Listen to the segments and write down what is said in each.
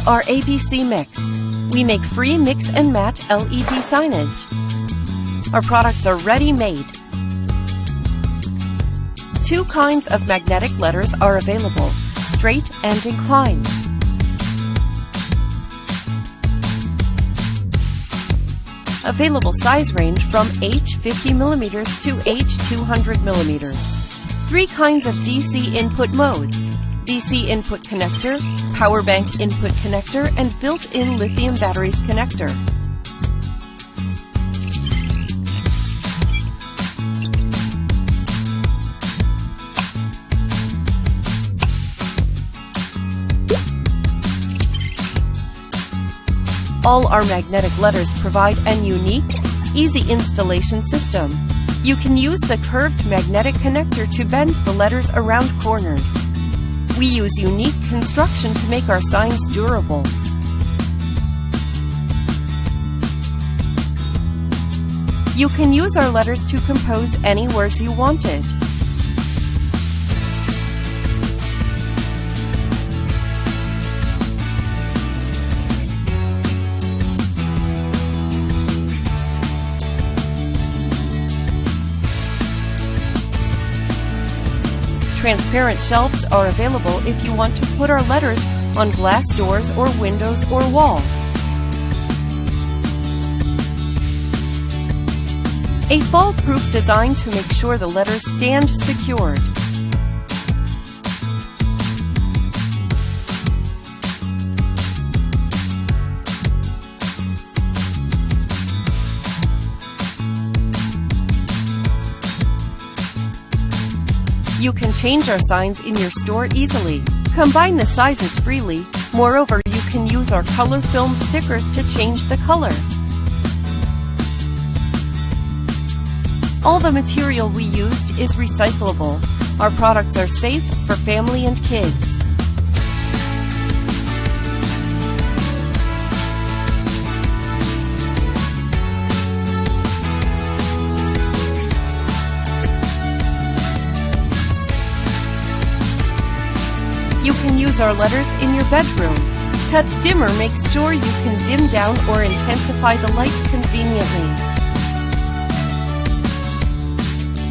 are abcMIX. We make free mix and match LED signage. Our products are ready-made. 2 kinds of magnetic letters are available, straight and inclined. Available size range from H50mm to H200mm. 3 kinds of DC input modes: DC input connector, power bank input connector, and built-in lithium batteries connector. All our magnetic letters provide an unique, easy installation system. You can use the curved magnetic connector to bend the letters around corners. We use unique construction to make our signs durable. You can use our letters to compose any words you wanted. Transparent shelves are available if you want to put our letters on glass doors or windows or walls. A fall-proof design to make sure the letters stand secured. You can change our signs in your store easily. Combine the sizes freely. Moreover, you can use our color film stickers to change the color. All the material we used is recyclable. Our products are safe for family and kids. You can use our letters in your bedroom. Touch Dimmer makes sure you can dim down or intensify the light conveniently.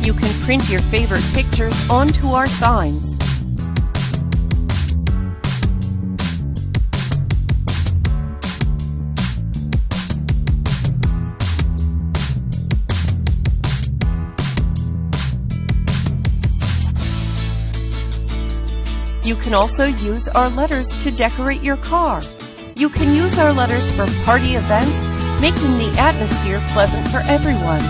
You can print your favorite pictures onto our signs. You can also use our letters to decorate your car. You can use our letters for party events, making the atmosphere pleasant for everyone.